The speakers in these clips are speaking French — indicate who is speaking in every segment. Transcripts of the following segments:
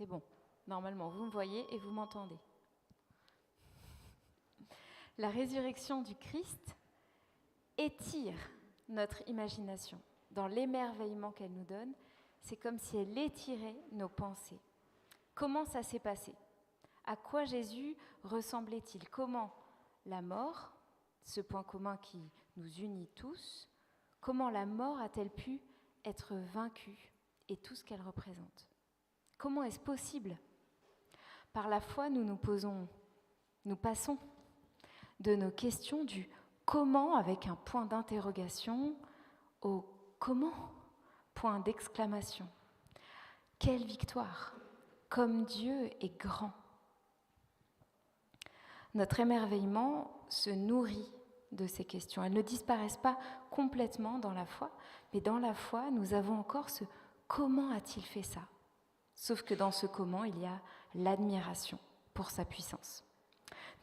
Speaker 1: C'est bon. Normalement, vous me voyez et vous m'entendez. La résurrection du Christ étire notre imagination. Dans l'émerveillement qu'elle nous donne, c'est comme si elle étirait nos pensées. Comment ça s'est passé ? À quoi Jésus ressemblait-il ? Comment la mort, ce point commun qui nous unit tous, comment la mort a-t-elle pu être vaincue et tout ce qu'elle représente ? Comment est-ce possible ? Par la foi, nous passons de nos questions du comment avec un point d'interrogation au comment, point d'exclamation. Quelle victoire ! Comme Dieu est grand. Notre émerveillement se nourrit de ces questions. Elles ne disparaissent pas complètement dans la foi, mais dans la foi, nous avons encore ce comment a-t-il fait ça ? Sauf que dans ce comment, il y a l'admiration pour sa puissance.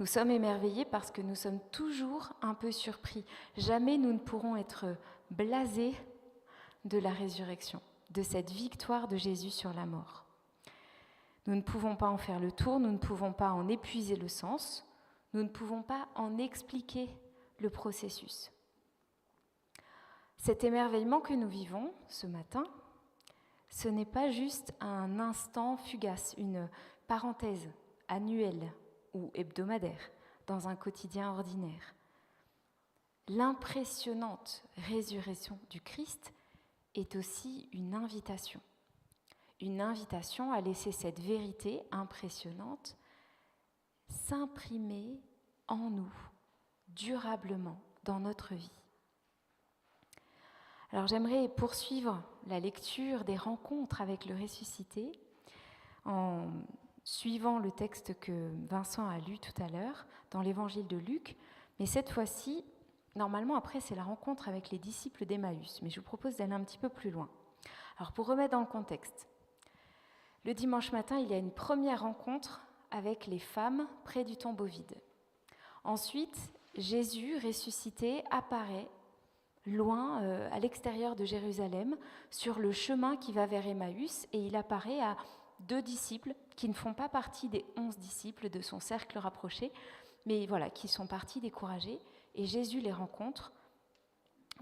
Speaker 1: Nous sommes émerveillés parce que nous sommes toujours un peu surpris. Jamais nous ne pourrons être blasés de la résurrection, de cette victoire de Jésus sur la mort. Nous ne pouvons pas en faire le tour, nous ne pouvons pas en épuiser le sens, nous ne pouvons pas en expliquer le processus. Cet émerveillement que nous vivons ce matin, ce n'est pas juste un instant fugace, une parenthèse annuelle ou hebdomadaire dans un quotidien ordinaire. L'impressionnante résurrection du Christ est aussi une invitation à laisser cette vérité impressionnante s'imprimer en nous durablement dans notre vie. Alors j'aimerais poursuivre la lecture des rencontres avec le ressuscité en suivant le texte que Vincent a lu tout à l'heure dans l'évangile de Luc, mais cette fois-ci, normalement après c'est la rencontre avec les disciples d'Emmaüs, mais je vous propose d'aller un petit peu plus loin. Alors pour remettre dans le contexte, le dimanche matin, il y a une première rencontre avec les femmes près du tombeau vide. Ensuite, Jésus ressuscité apparaît loin, à l'extérieur de Jérusalem, sur le chemin qui va vers Emmaüs, et il apparaît à 2 disciples qui ne font pas partie des 11 disciples de son cercle rapproché, mais voilà, qui sont partis découragés, et Jésus les rencontre,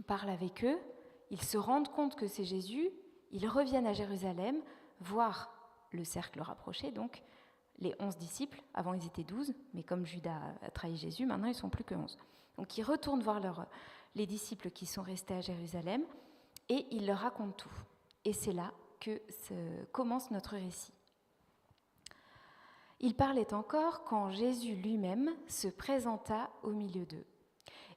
Speaker 1: parle avec eux, ils se rendent compte que c'est Jésus, ils reviennent à Jérusalem, voir le cercle rapproché, donc les 11 disciples, avant ils étaient 12, mais comme Judas a trahi Jésus, maintenant ils ne sont plus que 11. Donc ils retournent voir les disciples qui sont restés à Jérusalem, et ils leur racontent tout. Et c'est là que commence notre récit. Il parlait encore quand Jésus lui-même se présenta au milieu d'eux.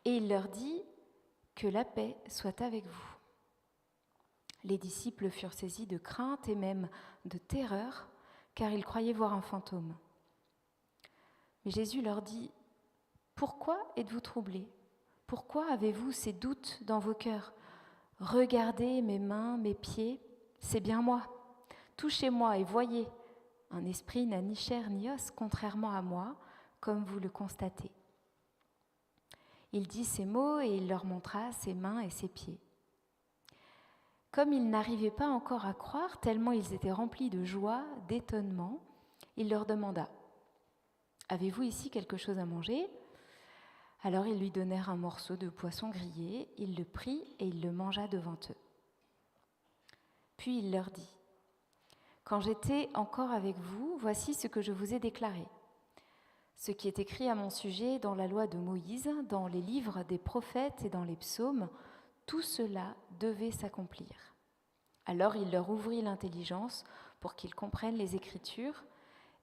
Speaker 1: Et il leur dit « Que la paix soit avec vous ». Les disciples furent saisis de crainte et même de terreur, car ils croyaient voir un fantôme. Mais Jésus leur dit « Pourquoi êtes-vous troublés ? Pourquoi avez-vous ces doutes dans vos cœurs ? Regardez mes mains, mes pieds, c'est bien moi. Touchez-moi et voyez, un esprit n'a ni chair ni os, contrairement à moi, comme vous le constatez. » Il dit ces mots et il leur montra ses mains et ses pieds. Comme ils n'arrivaient pas encore à croire, tellement ils étaient remplis de joie, d'étonnement, il leur demanda « Avez-vous ici quelque chose à manger ?» Alors ils lui donnèrent un morceau de poisson grillé, il le prit et il le mangea devant eux. Puis il leur dit « Quand j'étais encore avec vous, voici ce que je vous ai déclaré. Ce qui est écrit à mon sujet dans la loi de Moïse, dans les livres des prophètes et dans les psaumes, tout cela devait s'accomplir. » Alors il leur ouvrit l'intelligence pour qu'ils comprennent les Écritures,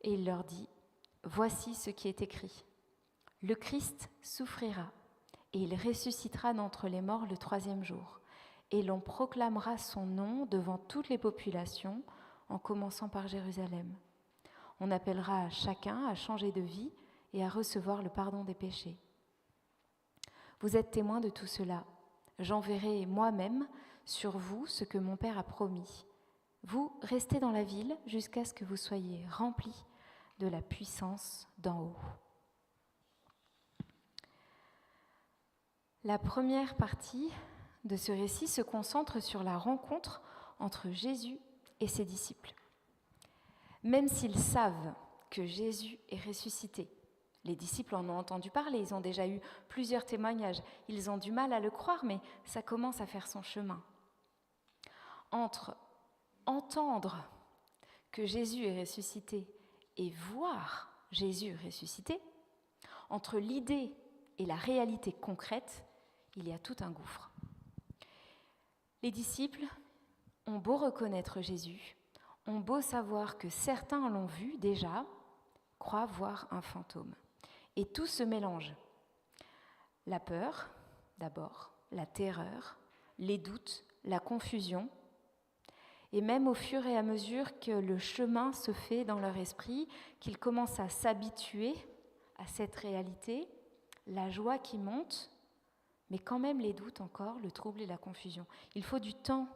Speaker 1: et il leur dit « Voici ce qui est écrit. Le Christ souffrira, et il ressuscitera d'entre les morts le 3e jour, et l'on proclamera son nom devant toutes les populations, en commençant par Jérusalem. On appellera chacun à changer de vie et à recevoir le pardon des péchés. Vous êtes témoins de tout cela. J'enverrai moi-même sur vous ce que mon Père a promis. Vous restez dans la ville jusqu'à ce que vous soyez remplis de la puissance d'en haut. La première partie de ce récit se concentre sur la rencontre entre Jésus et ses disciples. même s'ils savent que Jésus est ressuscité. Les disciples en ont entendu parler, ils ont déjà eu plusieurs témoignages. Ils ont du mal à le croire, mais ça commence à faire son chemin. Entre entendre que Jésus est ressuscité et voir Jésus ressuscité, entre l'idée et la réalité concrète, il y a tout un gouffre. Les disciples ont beau reconnaître Jésus, ont beau savoir que certains l'ont vu déjà, croient voir un fantôme. Et tout se mélange. La peur, d'abord, la terreur, les doutes, la confusion. Et même au fur et à mesure que le chemin se fait dans leur esprit, qu'ils commencent à s'habituer à cette réalité, la joie qui monte, mais quand même les doutes encore, le trouble et la confusion. Il faut du temps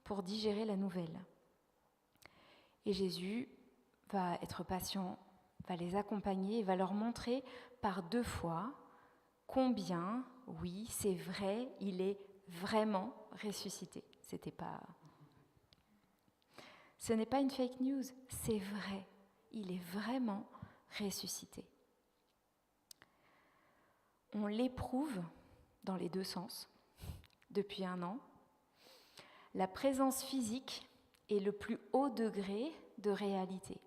Speaker 1: pour digérer la nouvelle. Et Jésus va être patient, va les accompagner et va leur montrer par 2 fois combien, oui, c'est vrai, il est vraiment ressuscité. Ce n'est pas une fake news, c'est vrai, il est vraiment ressuscité. On l'éprouve dans les 2 sens depuis 1 an. La présence physique est le plus haut degré de réalité.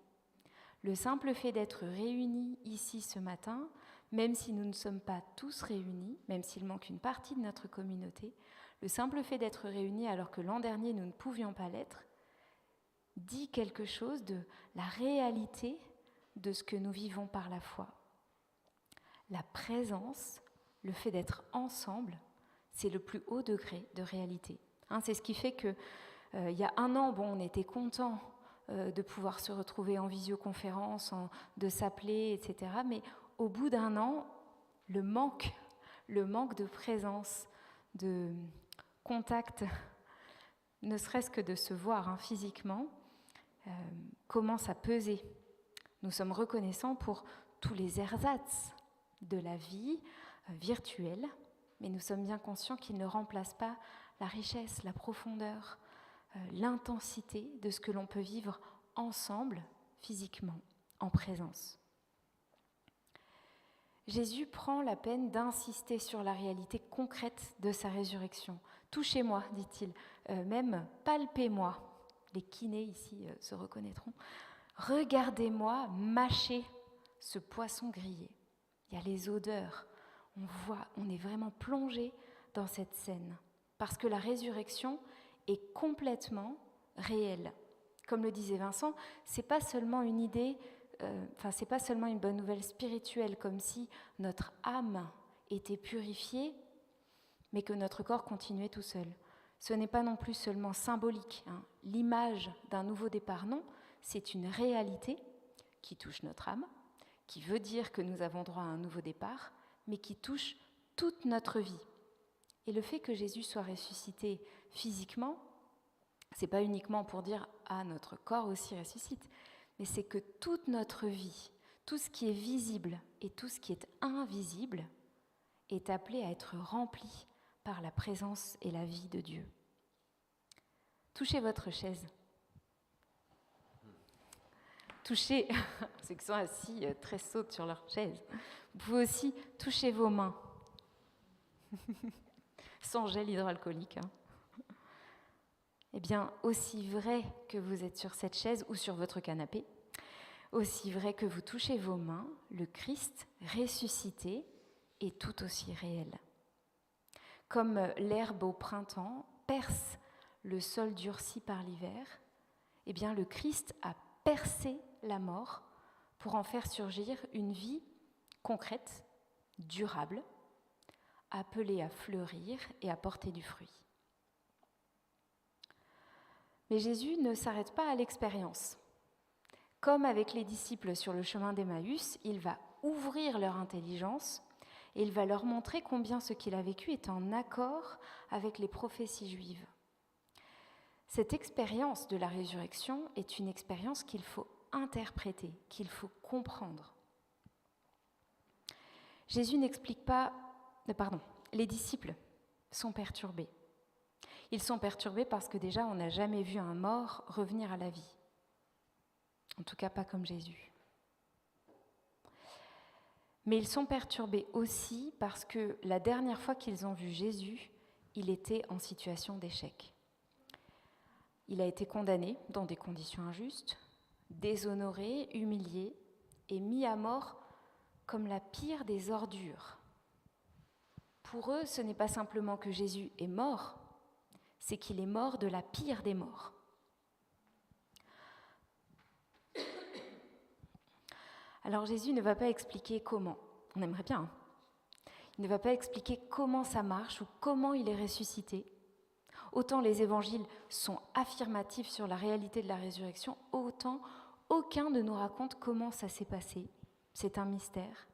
Speaker 1: Le simple fait d'être réunis ici ce matin, même si nous ne sommes pas tous réunis, même s'il manque une partie de notre communauté, le simple fait d'être réunis alors que l'an dernier nous ne pouvions pas l'être, dit quelque chose de la réalité de ce que nous vivons par la foi. La présence, le fait d'être ensemble, c'est le plus haut degré de réalité. C'est ce qui fait que il y a 1 an, on était contents de pouvoir se retrouver en visioconférence, de s'appeler, etc. Mais au bout d'1 an, le manque de présence, de contact, ne serait-ce que de se voir physiquement, commence à peser. Nous sommes reconnaissants pour tous les ersatz de la vie virtuelle, mais nous sommes bien conscients qu'ils ne remplacent pas la richesse, la profondeur, l'intensité de ce que l'on peut vivre ensemble, physiquement, en présence. Jésus prend la peine d'insister sur la réalité concrète de sa résurrection. « Touchez-moi », dit-il, même « palpez-moi ». Les kinés ici se reconnaîtront. « Regardez-moi mâcher ce poisson grillé ». Il y a les odeurs, on est vraiment plongé dans cette scène. Parce que la résurrection est complètement réelle. Comme le disait Vincent, c'est pas seulement une idée, c'est pas seulement une bonne nouvelle spirituelle, comme si notre âme était purifiée, mais que notre corps continuait tout seul. Ce n'est pas non plus seulement symbolique, l'image d'un nouveau départ, non, c'est une réalité qui touche notre âme, qui veut dire que nous avons droit à un nouveau départ, mais qui touche toute notre vie. Et le fait que Jésus soit ressuscité physiquement, c'est pas uniquement pour dire « Ah, notre corps aussi ressuscite », mais c'est que toute notre vie, tout ce qui est visible et tout ce qui est invisible est appelé à être rempli par la présence et la vie de Dieu. Touchez votre chaise. Touchez, ceux qui sont assis très sautent sur leur chaise. Vous pouvez aussi toucher vos mains. Sans gel hydroalcoolique. Eh bien, aussi vrai que vous êtes sur cette chaise ou sur votre canapé, aussi vrai que vous touchez vos mains, le Christ ressuscité est tout aussi réel. Comme l'herbe au printemps perce le sol durci par l'hiver, eh bien, le Christ a percé la mort pour en faire surgir une vie concrète, durable, appelée à fleurir et à porter du fruit. Mais Jésus ne s'arrête pas à l'expérience. Comme avec les disciples sur le chemin d'Emmaüs, il va ouvrir leur intelligence et il va leur montrer combien ce qu'il a vécu est en accord avec les prophéties juives. Cette expérience de la résurrection est une expérience qu'il faut interpréter, qu'il faut comprendre. Jésus n'explique pas... les disciples sont perturbés. Ils sont perturbés parce que déjà, on n'a jamais vu un mort revenir à la vie. En tout cas, pas comme Jésus. Mais ils sont perturbés aussi parce que la dernière fois qu'ils ont vu Jésus, il était en situation d'échec. Il a été condamné dans des conditions injustes, déshonoré, humilié et mis à mort comme la pire des ordures. Pour eux, ce n'est pas simplement que Jésus est mort, c'est qu'il est mort de la pire des morts. Alors Jésus ne va pas expliquer comment, on aimerait bien, hein. Il ne va pas expliquer comment ça marche ou comment il est ressuscité. Autant les évangiles sont affirmatifs sur la réalité de la résurrection, autant aucun ne nous raconte comment ça s'est passé. C'est un mystère.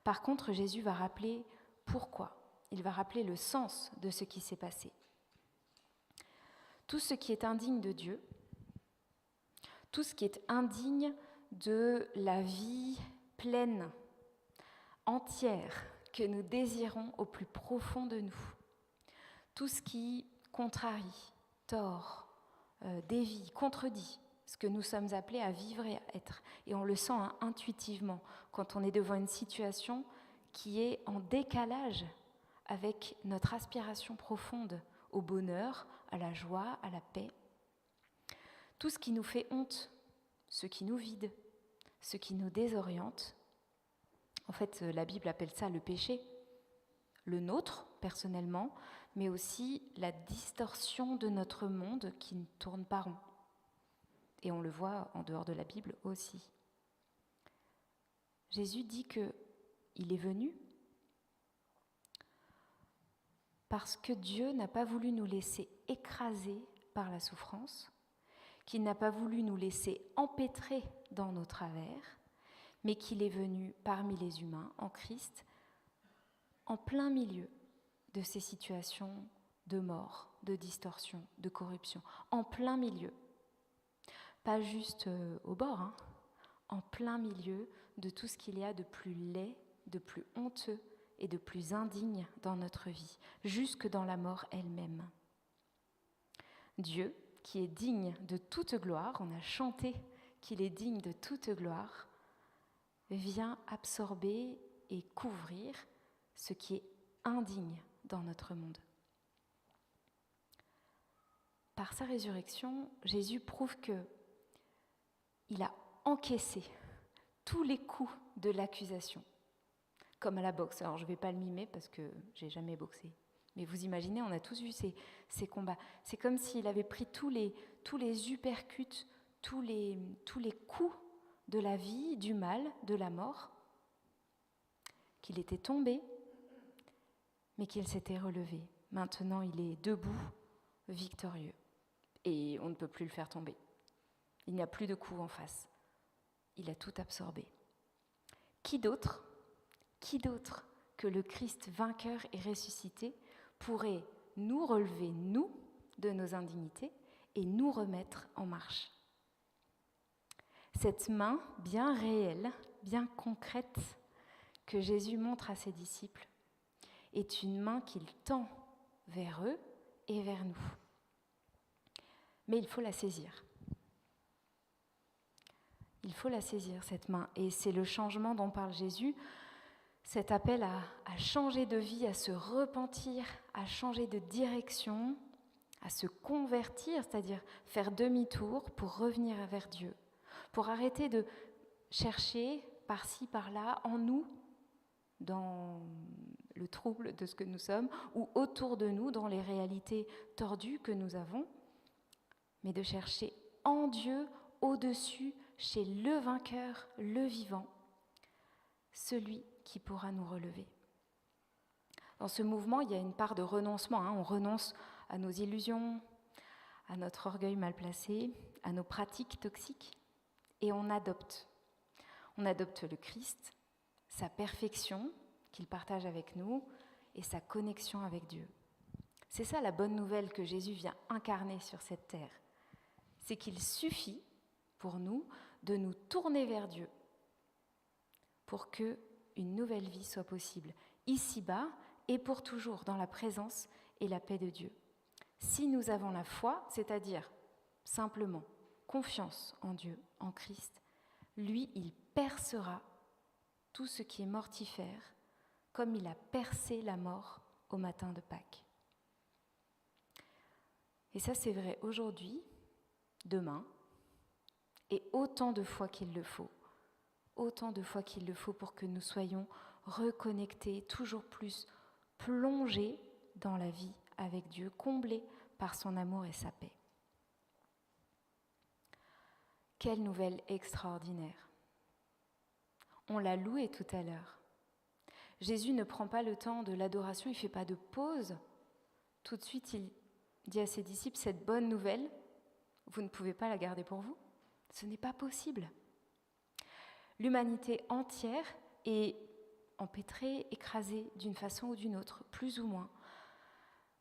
Speaker 1: Par contre, Jésus va rappeler pourquoi. Il va rappeler le sens de ce qui s'est passé. Tout ce qui est indigne de Dieu, tout ce qui est indigne de la vie pleine, entière, que nous désirons au plus profond de nous, tout ce qui contrarie, tord, dévie, contredit ce que nous sommes appelés à vivre et à être. Et on le sent intuitivement quand on est devant une situation qui est en décalage avec notre aspiration profonde au bonheur, à la joie, à la paix. Tout ce qui nous fait honte, ce qui nous vide, ce qui nous désoriente. En fait, la Bible appelle ça le péché, le nôtre personnellement, mais aussi la distorsion de notre monde qui ne tourne pas rond. Et on le voit en dehors de la Bible aussi. Jésus dit qu'il est venu parce que Dieu n'a pas voulu nous laisser écraser par la souffrance, qu'il n'a pas voulu nous laisser empêtrer dans nos travers, mais qu'il est venu parmi les humains, en Christ, en plein milieu de ces situations de mort, de distorsion, de corruption, en plein milieu. Pas juste au bord, hein, en plein milieu de tout ce qu'il y a de plus laid, de plus honteux et de plus indigne dans notre vie, jusque dans la mort elle-même. Dieu, qui est digne de toute gloire, on a chanté qu'il est digne de toute gloire, vient absorber et couvrir ce qui est indigne dans notre monde. Par sa résurrection, Jésus prouve qu'il a encaissé tous les coups de l'accusation, comme à la boxe. Alors je ne vais pas le mimer parce que je n'ai jamais boxé. Mais vous imaginez, on a tous vu ces combats. C'est comme s'il avait pris tous les uppercuts, tous les coups de la vie, du mal, de la mort, qu'il était tombé, mais qu'il s'était relevé. Maintenant, il est debout, victorieux. Et on ne peut plus le faire tomber. Il n'y a plus de coups en face. Il a tout absorbé. Qui d'autre que le Christ vainqueur et ressuscité pourrait nous relever, nous, de nos indignités et nous remettre en marche? Cette main bien réelle, bien concrète que Jésus montre à ses disciples est une main qu'il tend vers eux et vers nous. Mais il faut la saisir. Il faut la saisir, cette main. Et c'est le changement dont parle Jésus, cet appel à changer de vie, à se repentir, à changer de direction, à se convertir, c'est-à-dire faire demi-tour pour revenir vers Dieu, pour arrêter de chercher par-ci, par-là, en nous, dans le trouble de ce que nous sommes, ou autour de nous, dans les réalités tordues que nous avons, mais de chercher en Dieu, au-dessus, chez le vainqueur, le vivant, celui qui pourra nous relever. Dans ce mouvement, il y a une part de renoncement. On renonce à nos illusions, à notre orgueil mal placé, à nos pratiques toxiques, et on adopte. On adopte le Christ, sa perfection qu'il partage avec nous et sa connexion avec Dieu. C'est ça la bonne nouvelle que Jésus vient incarner sur cette terre. C'est qu'il suffit pour nous de nous tourner vers Dieu pour qu'une nouvelle vie soit possible, ici-bas et pour toujours, dans la présence et la paix de Dieu. Si nous avons la foi, c'est-à-dire simplement confiance en Dieu, en Christ, lui, il percera tout ce qui est mortifère, comme il a percé la mort au matin de Pâques. Et ça, c'est vrai aujourd'hui, demain, et autant de fois qu'il le faut. Autant de fois qu'il le faut pour que nous soyons reconnectés, toujours plus plongés dans la vie avec Dieu, comblés par son amour et sa paix. Quelle nouvelle extraordinaire! On l'a loué tout à l'heure. Jésus ne prend pas le temps de l'adoration, il ne fait pas de pause. Tout de suite, il dit à ses disciples, cette bonne nouvelle, vous ne pouvez pas la garder pour vous. Ce n'est pas possible. L'humanité entière est empêtrée, écrasée d'une façon ou d'une autre, plus ou moins.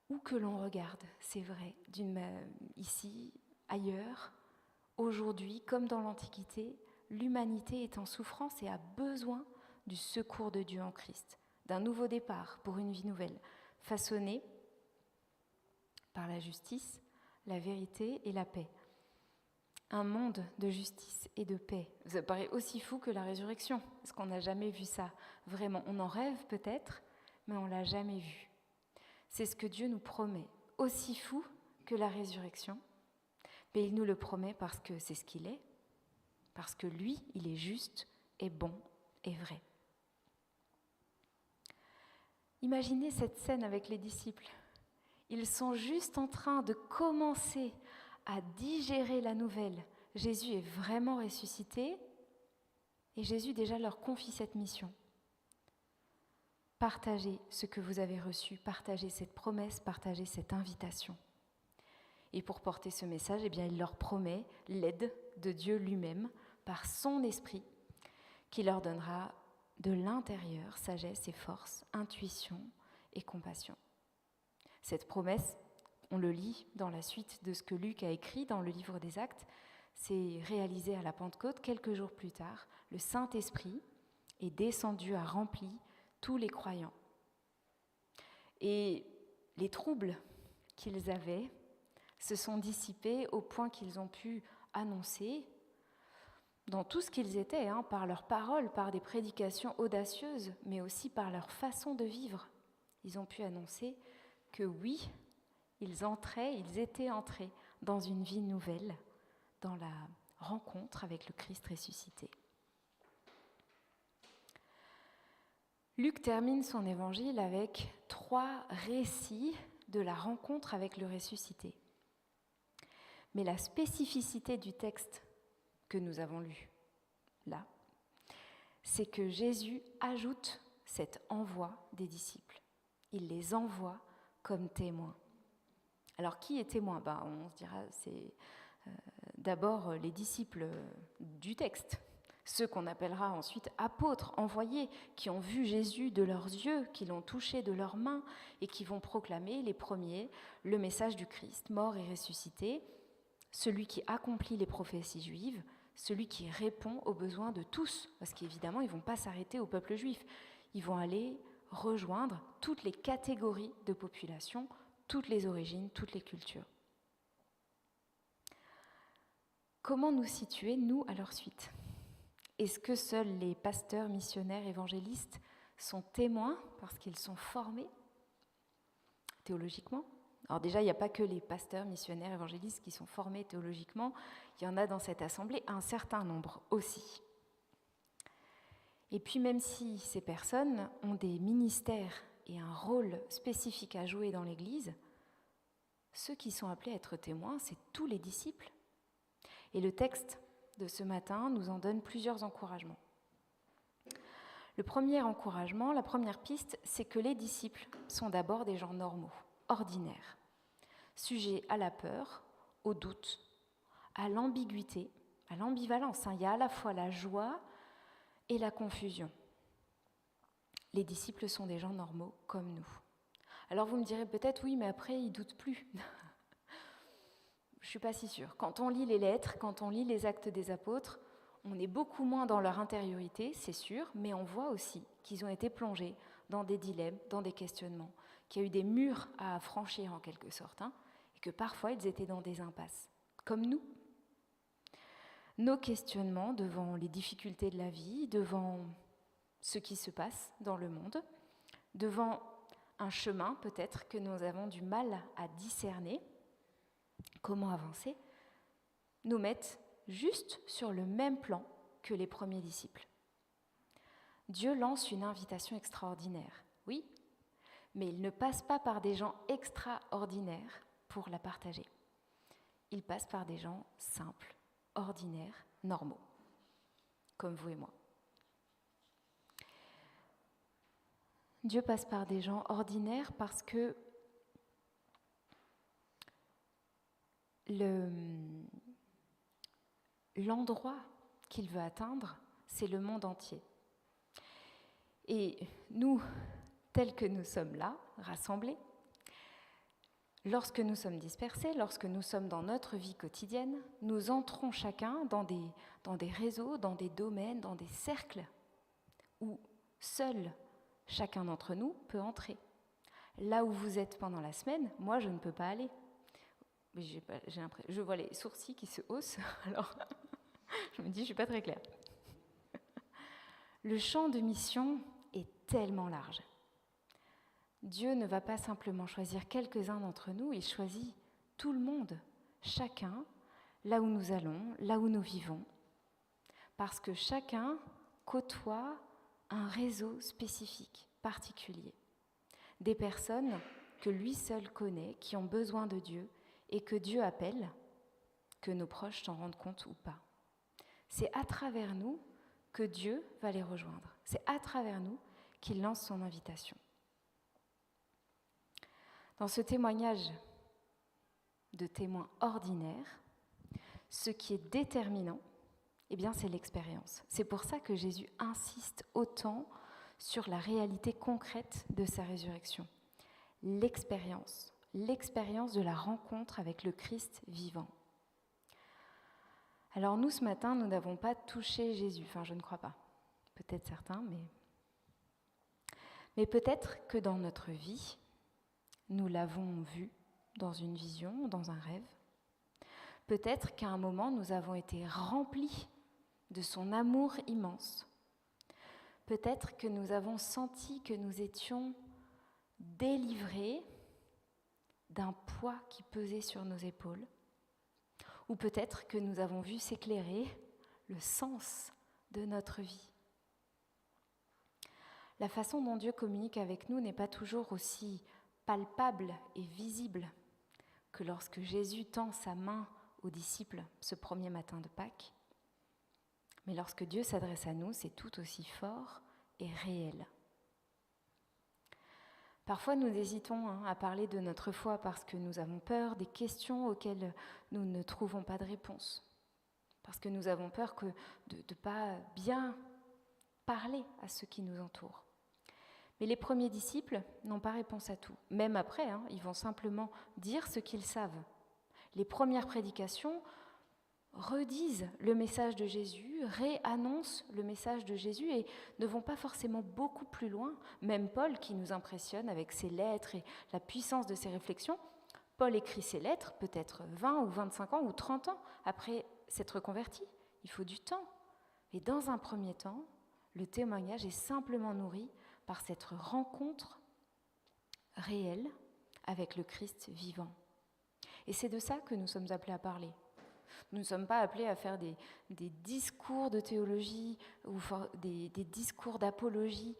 Speaker 1: Où que l'on regarde, c'est vrai, ici, ailleurs, aujourd'hui, comme dans l'Antiquité, l'humanité est en souffrance et a besoin du secours de Dieu en Christ, d'un nouveau départ pour une vie nouvelle, façonnée par la justice, la vérité et la paix. Un monde de justice et de paix. Ça paraît aussi fou que la résurrection, parce qu'on n'a jamais vu ça. Vraiment, on en rêve peut-être, mais on ne l'a jamais vu. C'est ce que Dieu nous promet, aussi fou que la résurrection. Mais il nous le promet parce que c'est ce qu'il est, parce que lui, il est juste et bon et vrai. Imaginez cette scène avec les disciples. Ils sont juste en train de commencer à digérer la nouvelle. Jésus est vraiment ressuscité et Jésus déjà leur confie cette mission. Partagez ce que vous avez reçu, partagez cette promesse, partagez cette invitation. Et pour porter ce message, il leur promet l'aide de Dieu lui-même par son esprit qui leur donnera de l'intérieur sagesse et force, intuition et compassion. Cette promesse, on le lit dans la suite de ce que Luc a écrit dans le livre des Actes, c'est réalisé à la Pentecôte. Quelques jours plus tard, le Saint-Esprit est descendu, a rempli tous les croyants. Et les troubles qu'ils avaient se sont dissipés au point qu'ils ont pu annoncer dans tout ce qu'ils étaient, par leurs paroles, par des prédications audacieuses, mais aussi par leur façon de vivre. Ils ont pu annoncer que oui, ils étaient entrés dans une vie nouvelle, dans la rencontre avec le Christ ressuscité. Luc termine son évangile avec 3 récits de la rencontre avec le ressuscité. Mais la spécificité du texte que nous avons lu là, c'est que Jésus ajoute cet envoi des disciples. Il les envoie comme témoins. Alors qui est témoin ? On se dira, c'est d'abord les disciples du texte, ceux qu'on appellera ensuite apôtres, envoyés, qui ont vu Jésus de leurs yeux, qui l'ont touché de leurs mains et qui vont proclamer les premiers le message du Christ, mort et ressuscité, celui qui accomplit les prophéties juives, celui qui répond aux besoins de tous, parce qu'évidemment, ils ne vont pas s'arrêter au peuple juif, ils vont aller rejoindre toutes les catégories de population, toutes les origines, toutes les cultures. Comment nous situer, nous, à leur suite ? Est-ce que seuls les pasteurs, missionnaires, évangélistes sont témoins parce qu'ils sont formés théologiquement ? Alors déjà, il n'y a pas que les pasteurs, missionnaires, évangélistes qui sont formés théologiquement, il y en a dans cette assemblée un certain nombre aussi. Et puis même si ces personnes ont des ministères et un rôle spécifique à jouer dans l'Église, ceux qui sont appelés à être témoins, c'est tous les disciples. Et le texte de ce matin nous en donne plusieurs encouragements. Le premier encouragement, la première piste, c'est que les disciples sont d'abord des gens normaux, ordinaires, sujets à la peur, au doute, à l'ambiguïté, à l'ambivalence. Il y a à la fois la joie et la confusion. Les disciples sont des gens normaux comme nous. Alors vous me direz peut-être, oui, mais après, ils ne doutent plus. Je ne suis pas si sûre. Quand on lit les lettres, quand on lit les actes des apôtres, on est beaucoup moins dans leur intériorité, c'est sûr, mais on voit aussi qu'ils ont été plongés dans des dilemmes, dans des questionnements, qu'il y a eu des murs à franchir en quelque sorte, et que parfois ils étaient dans des impasses, comme nous. nos questionnements devant les difficultés de la vie, devant ce qui se passe dans le monde, devant un chemin peut-être que nous avons du mal à discerner, comment avancer, nous mettent juste sur le même plan que les premiers disciples. Dieu lance une invitation extraordinaire, oui, mais il ne passe pas par des gens extraordinaires pour la partager. Il passe par des gens simples, ordinaires, normaux, comme vous et moi. Dieu passe par des gens ordinaires parce que l'endroit qu'il veut atteindre, c'est le monde entier. Et nous, tels que nous sommes là, rassemblés, lorsque nous sommes dispersés, lorsque nous sommes dans notre vie quotidienne, nous entrons chacun dans des réseaux, dans des domaines, dans des cercles où seul chacun d'entre nous peut entrer. Là où vous êtes pendant la semaine, moi je ne peux pas aller. Je vois les sourcils qui se haussent, alors je me dis je ne suis pas très claire. Le champ de mission est tellement large. Dieu ne va pas simplement choisir quelques-uns d'entre nous, il choisit tout le monde, chacun, là où nous allons, là où nous vivons, parce que chacun côtoie un réseau spécifique, particulier. Des personnes que lui seul connaît, qui ont besoin de Dieu et que Dieu appelle, que nos proches s'en rendent compte ou pas. C'est à travers nous que Dieu va les rejoindre. C'est à travers nous qu'il lance son invitation. Dans ce témoignage de témoins ordinaires, ce qui est déterminant, eh bien, c'est l'expérience. C'est pour ça que Jésus insiste autant sur la réalité concrète de sa résurrection. L'expérience de la rencontre avec le Christ vivant. Alors nous, ce matin, nous n'avons pas touché Jésus. Enfin, je ne crois pas. Peut-être certains, mais peut-être que dans notre vie, nous l'avons vu dans une vision, dans un rêve. Peut-être qu'à un moment, nous avons été remplis de son amour immense. Peut-être que nous avons senti que nous étions délivrés d'un poids qui pesait sur nos épaules. Ou peut-être que nous avons vu s'éclairer le sens de notre vie. La façon dont Dieu communique avec nous n'est pas toujours aussi palpable et visible que lorsque Jésus tend sa main aux disciples ce premier matin de Pâques. Mais lorsque Dieu s'adresse à nous, c'est tout aussi fort et réel. Parfois, nous hésitons à parler de notre foi parce que nous avons peur des questions auxquelles nous ne trouvons pas de réponse. Parce que nous avons peur de ne pas bien parler à ceux qui nous entourent. Mais les premiers disciples n'ont pas réponse à tout. Même après, ils vont simplement dire ce qu'ils savent. Les premières prédications redisent le message de Jésus, réannoncent le message de Jésus et ne vont pas forcément beaucoup plus loin. Même Paul, qui nous impressionne avec ses lettres et la puissance de ses réflexions, Paul écrit ses lettres peut-être 20 ou 25 ans ou 30 ans après s'être converti. Il faut du temps. Et dans un premier temps, le témoignage est simplement nourri par cette rencontre réelle avec le Christ vivant. Et c'est de ça que nous sommes appelés à parler. Nous ne sommes pas appelés à faire des discours de théologie ou des discours d'apologie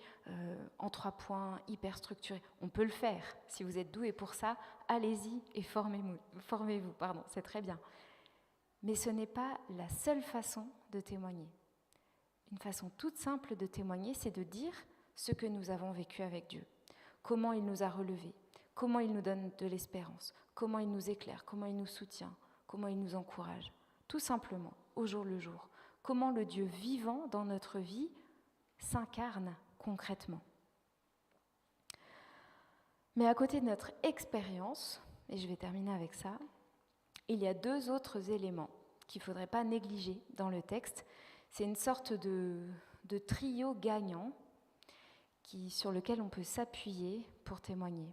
Speaker 1: en 3 points hyper structurés. On peut le faire. Si vous êtes doués pour ça, allez-y et formez-vous, c'est très bien. Mais ce n'est pas la seule façon de témoigner. Une façon toute simple de témoigner, c'est de dire ce que nous avons vécu avec Dieu. Comment il nous a relevés, comment il nous donne de l'espérance, comment il nous éclaire, comment il nous soutient, comment il nous encourage. Tout simplement, au jour le jour. Comment le Dieu vivant dans notre vie s'incarne concrètement. Mais à côté de notre expérience, et je vais terminer avec ça, il y a 2 autres éléments qu'il ne faudrait pas négliger dans le texte. C'est une sorte de trio gagnant sur lequel on peut s'appuyer pour témoigner.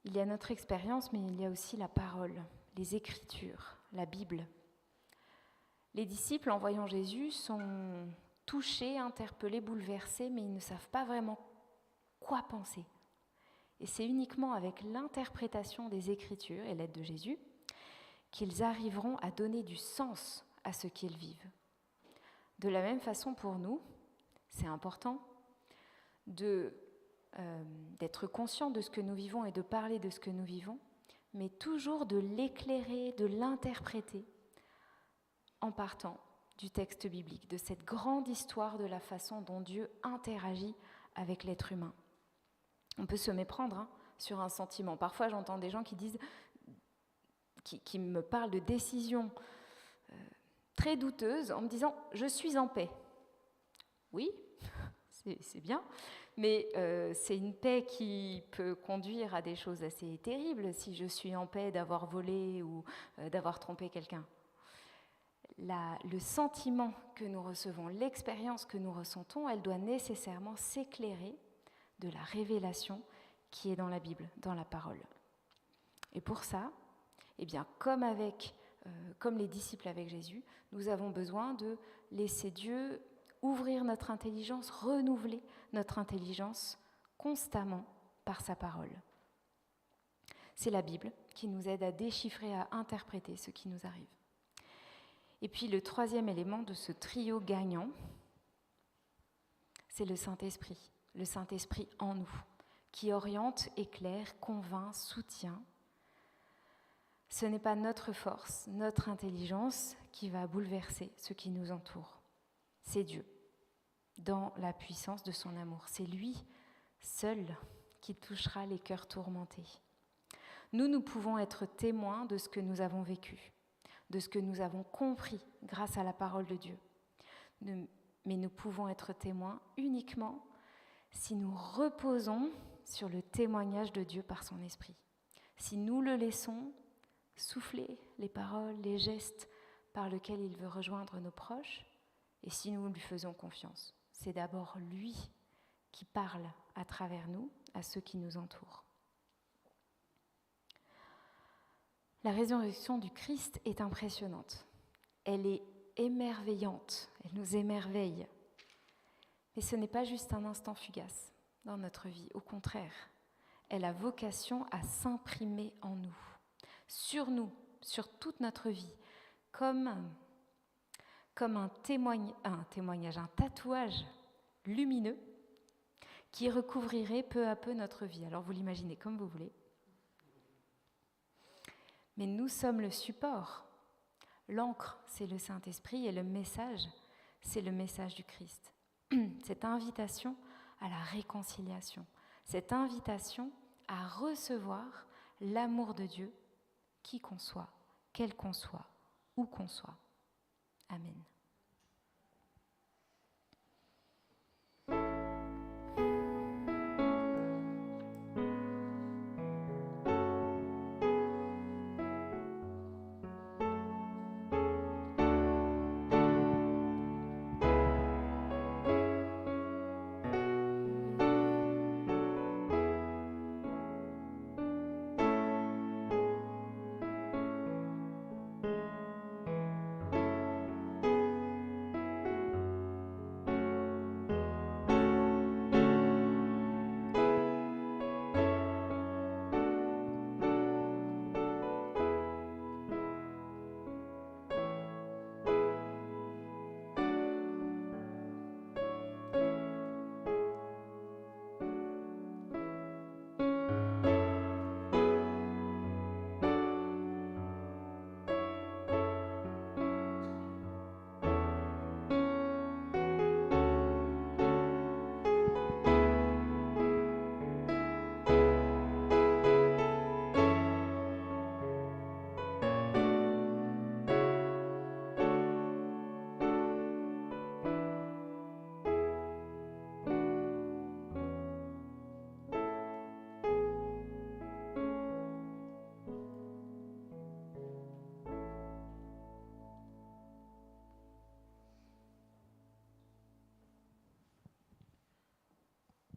Speaker 1: Il y a notre expérience, mais il y a aussi la parole, les Écritures, la Bible. Les disciples, en voyant Jésus, sont touchés, interpellés, bouleversés, mais ils ne savent pas vraiment quoi penser. Et c'est uniquement avec l'interprétation des Écritures et l'aide de Jésus qu'ils arriveront à donner du sens à ce qu'ils vivent. De la même façon, pour nous, c'est important d'être conscient de ce que nous vivons et de parler de ce que nous vivons, mais toujours de l'éclairer, de l'interpréter en partant du texte biblique, de cette grande histoire de la façon dont Dieu interagit avec l'être humain. On peut se méprendre sur un sentiment. Parfois, j'entends des gens qui disent, qui me parlent de décisions très douteuses en me disant « je suis en paix ». Oui, c'est bien, mais c'est une paix qui peut conduire à des choses assez terribles si je suis en paix d'avoir volé ou d'avoir trompé quelqu'un. Le sentiment que nous recevons, l'expérience que nous ressentons, elle doit nécessairement s'éclairer de la révélation qui est dans la Bible, dans la parole. Et pour ça, eh bien, comme les disciples avec Jésus, nous avons besoin de laisser Dieu ouvrir notre intelligence, renouveler notre intelligence constamment par sa parole. C'est la Bible qui nous aide à déchiffrer, à interpréter ce qui nous arrive. Et puis le troisième élément de ce trio gagnant, c'est le Saint-Esprit en nous, qui oriente, éclaire, convainc, soutient. Ce n'est pas notre force, notre intelligence qui va bouleverser ce qui nous entoure. C'est Dieu, dans la puissance de son amour. C'est lui seul qui touchera les cœurs tourmentés. Nous pouvons être témoins de ce que nous avons vécu, de ce que nous avons compris grâce à la parole de Dieu. Mais nous pouvons être témoins uniquement si nous reposons sur le témoignage de Dieu par son esprit. Si nous le laissons souffler les paroles, les gestes par lesquels il veut rejoindre nos proches, et si nous lui faisons confiance. C'est d'abord lui qui parle à travers nous, à ceux qui nous entourent. La résurrection du Christ est impressionnante. Elle est émerveillante, elle nous émerveille. Mais ce n'est pas juste un instant fugace dans notre vie, au contraire. Elle a vocation à s'imprimer en nous, sur toute notre vie, comme un témoignage, un tatouage lumineux qui recouvrirait peu à peu notre vie. Alors vous l'imaginez comme vous voulez. Mais nous sommes le support. L'encre, c'est le Saint-Esprit et le message, c'est le message du Christ. Cette invitation à la réconciliation, cette invitation à recevoir l'amour de Dieu, qui qu'on soit, quel qu'on soit, où qu'on soit. Amen.